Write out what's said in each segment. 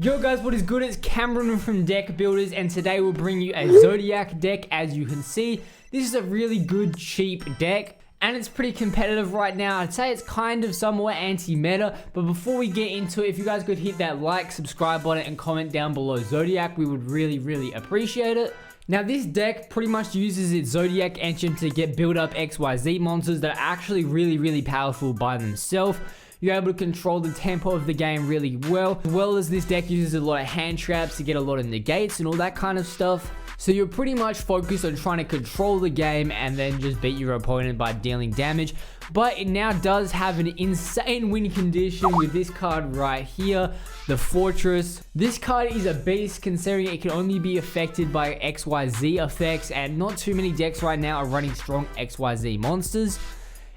Yo guys, what is good? It's Cameron from Deck Builders, and today we'll bring you a Zoodiac deck. As you can see, this is a really good, cheap deck, and it's pretty competitive right now. I'd say it's kind of somewhat anti-meta, but before we get into it, if you guys could hit that like, subscribe button, and comment down below Zoodiac, we would really appreciate it. Now, this deck pretty much uses its Zoodiac engine to get build up XYZ monsters that are actually really powerful by themselves. You're able to control the tempo of the game really well, as well as this deck uses a lot of hand traps to get a lot of negates and all that kind of stuff. So you're pretty much focused on trying to control the game and then just beat your opponent by dealing damage. But it now does have an insane win condition with this card right here, the Fortress. This card is a beast considering it can only be affected by XYZ effects, and not too many decks right now are running strong XYZ monsters.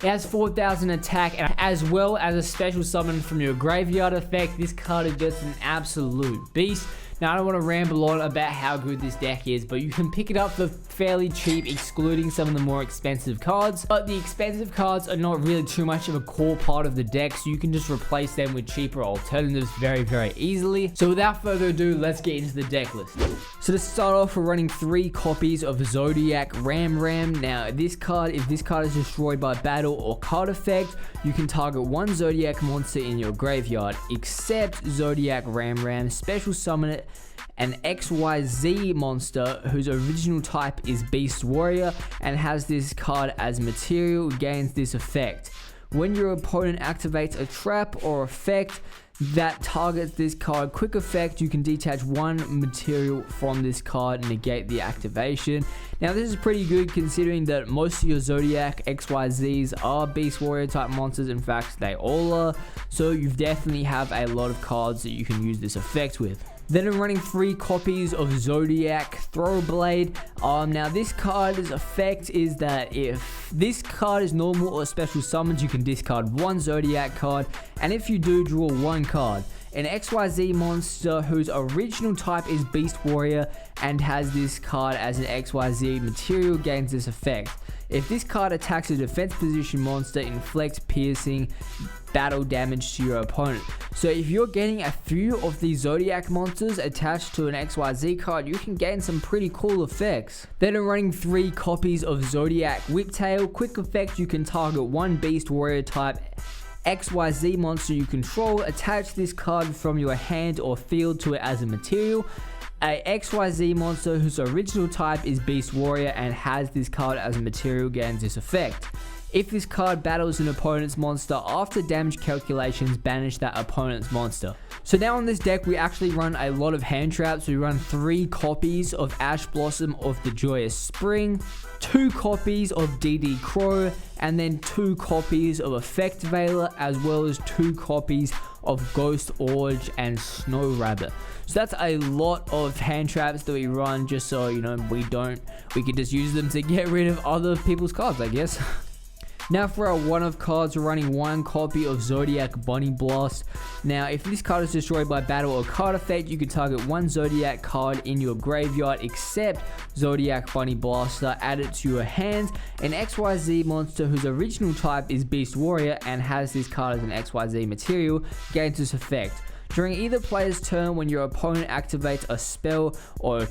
It has 4,000 attack, and as well as a special summon from your graveyard effect. This card is just an absolute beast. Now, I don't want to ramble on about how good this deck is, but you can pick it up for fairly cheap, excluding some of the more expensive cards. But the expensive cards are not really too much of a core part of the deck, so you can just replace them with cheaper alternatives very easily. So without further ado, let's get into the deck list. So to start off, we're running 3 copies of Zoodiac RAMRAM. Now, if this card is destroyed by battle or card effect, you can target one Zoodiac monster in your graveyard, except Zoodiac RAMRAM. Special summon it an XYZ monster whose original type is Beast Warrior and has this card as material, gains this effect. When your opponent activates a trap or effect that targets this card, quick effect, you can detach one material from this card and negate the activation. Now, this is pretty good considering that most of your Zoodiac XYZs are Beast Warrior type monsters. In fact, they all are. So you definitely have a lot of cards that you can use this effect with. Then I'm running 3 copies of Zoodiac THOROUGHBLADE. Now, this card's effect is that if this card is normal or special summons, you can discard one Zoodiac card, and if you do, draw 1 card. An XYZ monster whose original type is Beast Warrior and has this card as an XYZ material gains this effect. If this card attacks a defense position monster, inflicts piercing battle damage to your opponent. So if you're getting a few of these Zoodiac monsters attached to an XYZ card, you can gain some pretty cool effects. Then I'm running 3 copies of Zoodiac WHIPTAIL. Quick effect, you can target one Beast Warrior type XYZ monster you control, attach this card from your hand or field to it as a material. A XYZ monster whose original type is Beast Warrior and has this card as a material gains this effect. If this card battles an opponent's monster, after damage calculations, banish that opponent's monster. So now on this deck, we actually run a lot of hand traps. We run 3 copies of Ash Blossom of the Joyous Spring, 2 copies of DD Crow, and then 2 copies of Effect Veiler, as well as 2 copies of Ghost Orge and Snow Rabbit. So that's a lot of hand traps that we run, just so you know we can just use them to get rid of other people's cards, I guess. Now for our one-off cards, we're running 1 copy of Zoodiac Bunny Blast. Now, if this card is destroyed by battle or card effect, you can target one Zoodiac card in your graveyard except Zoodiac Bunny Blaster, add it to your hand. An XYZ monster whose original type is Beast Warrior and has this card as an XYZ material gains this effect. During either player's turn, when your opponent activates a spell or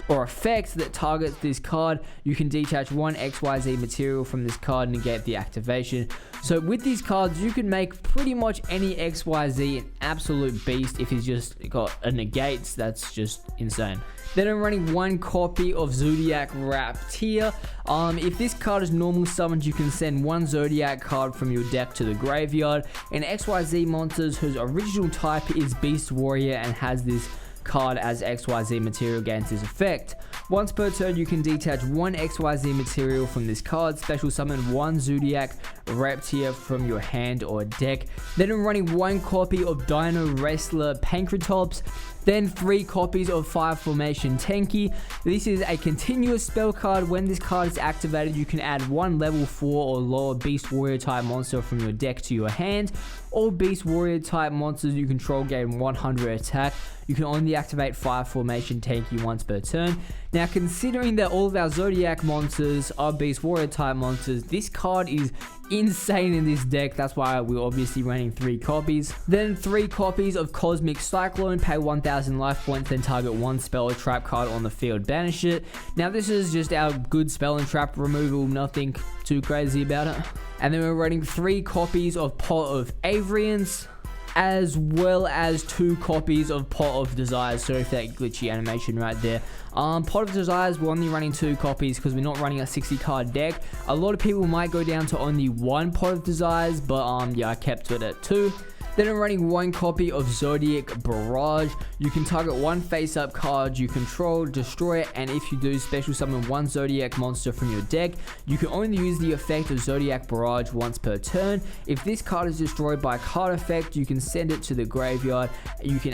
effect that targets this card, you can detach one XYZ material from this card and negate the activation. So with these cards, you can make pretty much any XYZ an absolute beast if he's just got a negates. That's just insane. Then I'm running 1 copy of Zoodiac RATPIER. If this card is normal summoned, you can send 1 Zoodiac card from your deck to the graveyard. And XYZ monsters whose original type is Beast Warrior and has this card as XYZ material gains this effect. Once per turn, you can detach 1 XYZ material from this card, special summon 1 Zoodiac RATPIER from your hand or deck. Then I'm running 1 copy of DINOWRESTLER PANKRATOPS, then 3 copies of Fire Formation TENKI. This is a continuous spell card. When this card is activated, you can add 1 level 4 or lower Beast Warrior type monster from your deck to your hand. All Beast Warrior type monsters you control gain 100 attack. You can only activate Fire Formation TENKI once per turn. Now, considering that all of our Zoodiac monsters are Beast Warrior type monsters, this card is insane in this deck. That's why we're obviously running 3 copies. Then 3 copies of Cosmic Cyclone, pay 1000 life points, then target 1 spell or trap card on the field, banish it. Now this is just our good spell and trap removal, nothing too crazy about it. And then we're running 3 copies of Pot of Avariance, as well as 2 copies of Pot of Desires. Sorry for that glitchy animation right there. Pot of Desires, we're only running 2 copies because we're not running a 60 card deck. A lot of people might go down to only 1 Pot of Desires, but yeah, I kept it at 2. Then I'm running 1 copy of Zoodiac Barrage. You can target 1 face-up card you control, destroy it, and if you do, special summon 1 Zoodiac monster from your deck. You can only use the effect of Zoodiac Barrage once per turn. If this card is destroyed by a card effect, you can send it to the graveyard. You can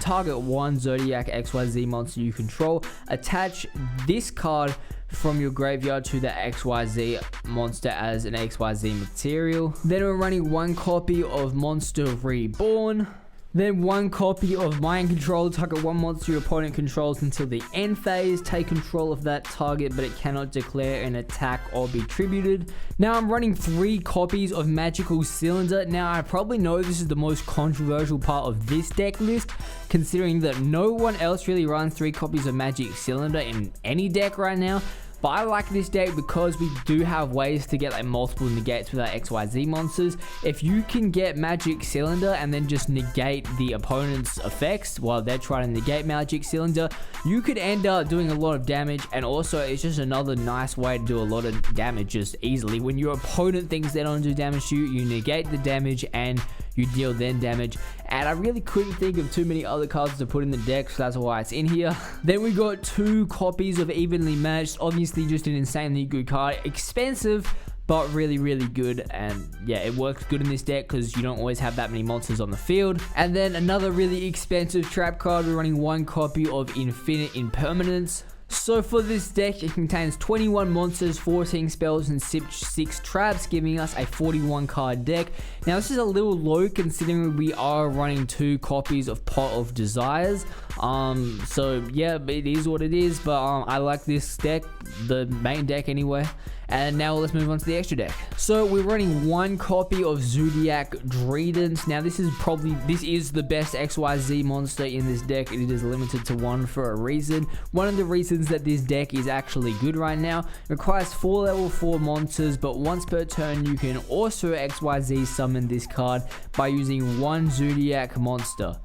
target 1 Zoodiac XYZ monster you control. Attach this card from your graveyard to the XYZ monster as an XYZ material. Then we're running 1 copy of Monster Reborn. Then 1 copy of Mind Control, target 1 monster your opponent controls until the end phase. Take control of that target, but it cannot declare an attack or be tributed. Now I'm running 3 copies of Magical Cylinder. Now I probably know this is the most controversial part of this deck list, considering that no one else really runs 3 copies of Magic Cylinder in any deck right now. But I like this deck because we do have ways to get like multiple negates with our XYZ monsters. If you can get Magic Cylinder and then just negate the opponent's effects while they're trying to negate Magic Cylinder, you could end up doing a lot of damage, and also it's just another nice way to do a lot of damage just easily. When your opponent thinks they don't do damage to you, you negate the damage and you deal then damage. And I really couldn't think of too many other cards to put in the deck, so that's why it's in here. Then we got 2 copies of Evenly Matched. Obviously just an insanely good card. Expensive, but really good, and yeah, it works good in this deck because you don't always have that many monsters on the field. And then another really expensive trap card, we're running 1 copy of Infinite Impermanence. So for this deck, it contains 21 monsters, 14 spells, and 6 traps, giving us a 41 card deck. Now this is a little low considering we are running 2 copies of Pot of Desires. So yeah, it is what it is, but I like this deck, the main deck anyway. And now let's move on to the extra deck. So we're running 1 copy of Zoodiac Deck. Now this is the best XYZ monster in this deck. It is limited to 1 for a reason. One of the reasons that this deck is actually good right now, it requires 4 level 4 monsters, but once per turn you can also XYZ summon this card by using 1 Zoodiac monster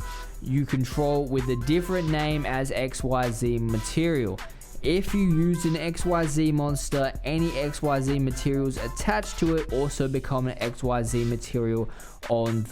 you control with a different name as XYZ material. If you use an XYZ monster, any XYZ materials attached to it also become an XYZ material on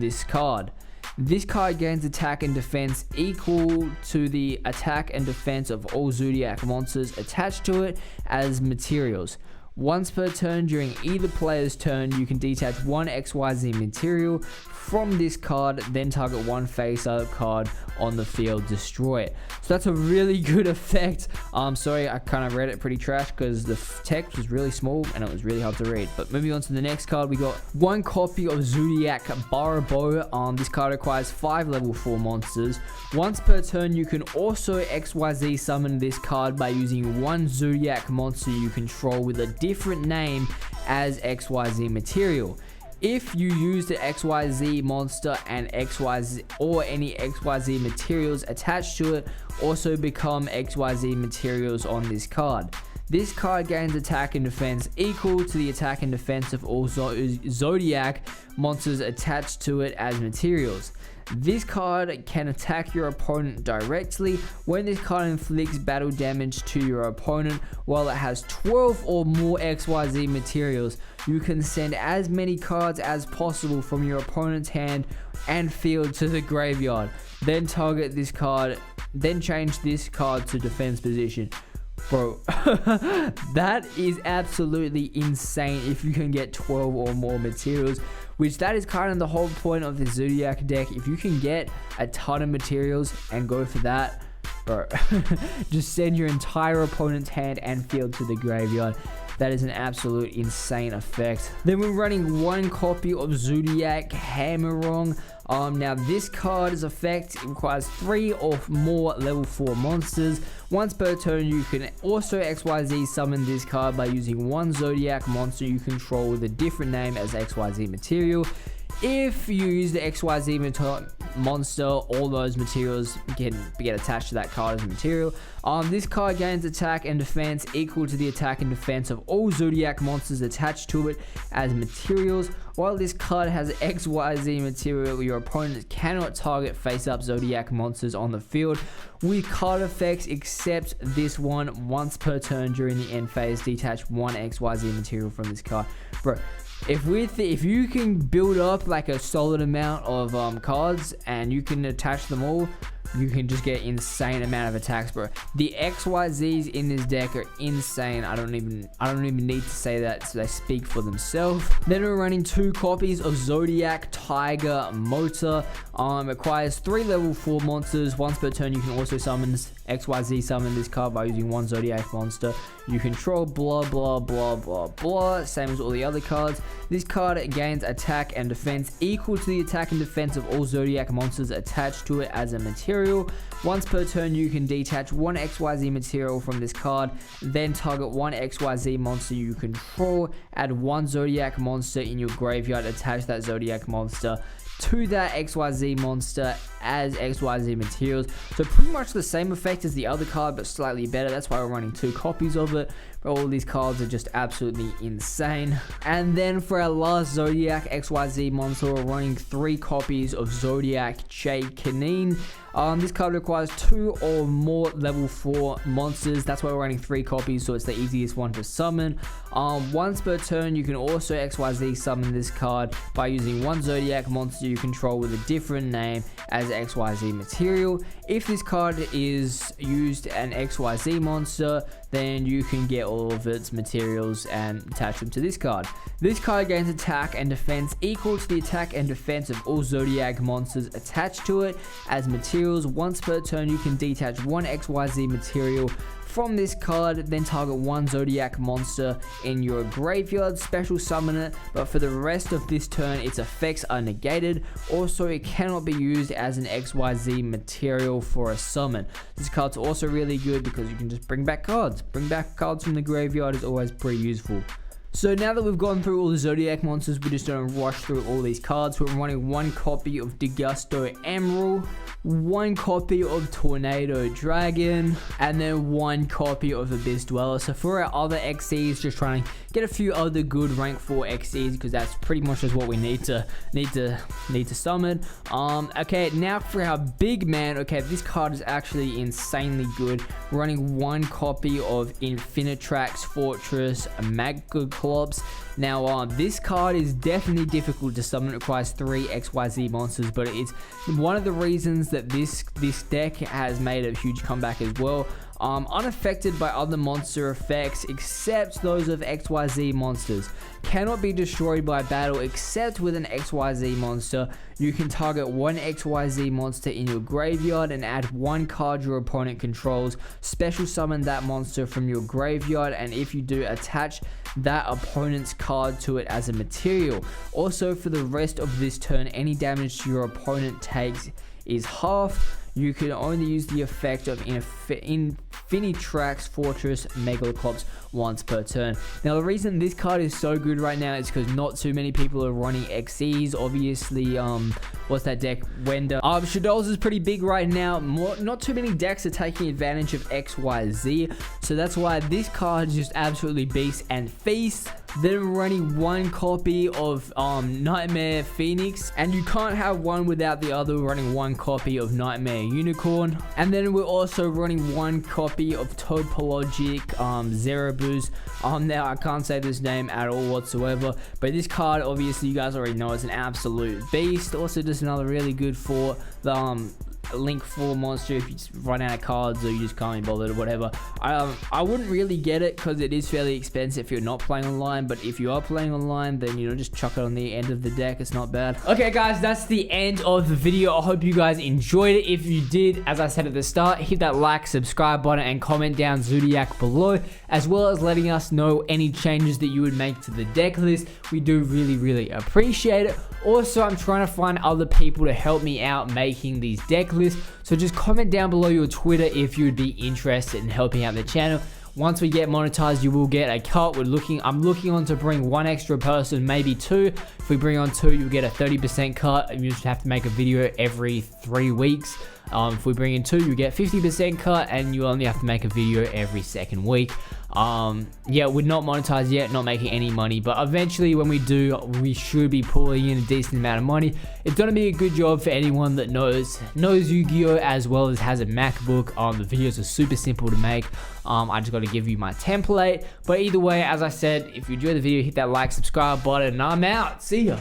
this card. This card gains attack and defense equal to the attack and defense of all Zoodiac monsters attached to it as materials. Once per turn during either player's turn, you can detach 1 XYZ material from this card, then target 1 face-up card on the field, destroy it. So that's a really good effect. Sorry, I kind of read it pretty trash because the text was really small and it was really hard to read. But moving on to the next card, we got 1 copy of Zoodiac BOARBOW. This card requires 5 level 4 monsters. Once per turn, you can also XYZ summon this card by using 1 Zoodiac monster you control with a different name as XYZ material. If you use the XYZ monster and XYZ or any XYZ materials attached to it also become XYZ materials on this card. This card gains attack and defense equal to the attack and defense of all Zoodiac monsters attached to it as materials. This card can attack your opponent directly. When this card inflicts battle damage to your opponent while it has 12 or more XYZ materials, you can send as many cards as possible from your opponent's hand and field to the graveyard. Then target this card, then change this card to defense position. Bro, that is absolutely insane if you can get 12 or more materials, which that is kind of the whole point of the Zoodiac deck. If you can get a ton of materials and go for that, bro, just send your entire opponent's hand and field to the graveyard. That is an absolute insane effect. Then we're running one copy of Zoodiac HAMMERKONG. Now this card's effect requires 3 or more level 4 monsters. Once per turn, you can also XYZ summon this card by using one Zoodiac monster you control with a different name as XYZ material. If you use the XYZ monster, all those materials get attached to that card as a material. This card gains attack and defense equal to the attack and defense of all Zoodiac monsters attached to it as materials. While this card has XYZ material, your opponent cannot target face-up Zoodiac monsters on the field with card effects except this one. Once per turn during the end phase, detach one XYZ material from this card. Bro, if you can build up like a solid amount of cards and you can attach them all, you can just get insane amount of attacks, bro. The XYZs in this deck are insane. I don't even need to say that, so they speak for themselves. Then we're running 2 copies of Zoodiac TIGERMORTAR. Requires 3 level 4 monsters. Once per turn, you can also XYZ summon this card by using one Zoodiac monster you control. Blah blah blah blah blah. Same as all the other cards. This card gains attack and defense equal to the attack and defense of all Zoodiac monsters attached to it as a material. Once per turn, you can detach one XYZ material from this card, then target one XYZ monster you control. Add one Zoodiac monster in your graveyard, attach that Zoodiac monster to that XYZ monster as XYZ materials. So pretty much the same effect as the other card, but slightly better. That's why we're running 2 copies of it. All these cards are just absolutely insane. And then for our last Zoodiac XYZ monster, we're running 3 copies of Zoodiac CHAKANINE. This card requires 2 or more level 4 monsters. That's why we're running 3 copies, so it's the easiest one to summon. Once per turn, you can also XYZ summon this card by using one Zoodiac monster you control with a different name as XYZ material. If this card is used an XYZ monster, then you can get all of its materials and attach them to this card. This card gains attack and defense equal to the attack and defense of all Zoodiac monsters attached to it as materials. Once per turn, you can detach one XYZ material from this card, then target one Zoodiac monster in your graveyard, special summon it, but for the rest of this turn, its effects are negated. Also, it cannot be used as an XYZ material for a summon. This card's also really good because you can just bring back cards. Bring back cards from the graveyard is always pretty useful. So now that we've gone through all the Zoodiac monsters, we're just going to rush through all these cards. We're running 1 copy of DAIGUSTO EMERAL, 1 copy of Tornado Dragon, and then 1 copy of Abyss Dweller. So for our other XCs, just trying to get a few other good rank 4 XCs because that's pretty much just what we need to summon. Okay, now for our big man. Okay, this card is actually insanely good. We're running 1 copy of Infinitrack Fortress Megaclops. Now, this card is definitely difficult to summon. It requires 3 XYZ monsters, but it's one of the reasons that this deck has made a huge comeback as well. Unaffected by other monster effects except those of XYZ monsters. Cannot be destroyed by battle except with an XYZ monster. You can target one XYZ monster in your graveyard and add 1 card your opponent controls. Special summon that monster from your graveyard, and if you do, attach that opponent's card to it as a material. Also, for the rest of this turn, any damage your opponent takes is half. You can only use the effect of Infinitrack Fortress Megaclops once per turn. Now, the reason this card is so good right now is because not too many people are running XCs. Obviously, what's that deck? Wender. Shadows is pretty big right now. Not too many decks are taking advantage of XYZ. So that's why this card is just absolutely beast and feast. Then we're running 1 copy of Nightmare Phoenix, and you can't have one without the other. We're running 1 copy of Nightmare Unicorn, and then we're also running 1 copy of Topologic ZEROBOROS. Now I can't say this name at all whatsoever, but this card, obviously you guys already know, it's an absolute beast. Also just another really good for the link for monster if you just run out of cards or you just can't be bothered or whatever. I wouldn't really get it because it is fairly expensive if you're not playing online, but if you are playing online, then you know, just chuck it on the end of the deck. It's not bad. Okay guys, that's the end of the video. I hope you guys enjoyed it. If you did, as I said at the start, hit that like, subscribe button, and comment down Zoodiac below, as well as letting us know any changes that you would make to the deck list. We do really appreciate it. Also, I'm trying to find other people to help me out making these deck lists, so just comment down below your Twitter if you would be interested in helping out the channel. Once we get monetized, you will get a cut. I'm looking on to bring one extra person, maybe two. If we bring on two, you'll get a 30% cut, and you just have to make a video every 3 weeks. If we bring in two, you get 50% cut, and you only have to make a video every 2nd week. Yeah, we're not monetized yet, not making any money, but eventually when we do, we should be pulling in a decent amount of money. It's gonna be a good job for anyone that knows YuGiOh as well as has a MacBook. The videos are super simple to make. I just got to give you my template, but either way, as I said, if you enjoyed the video, hit that like, subscribe button, and I'm out. See ya.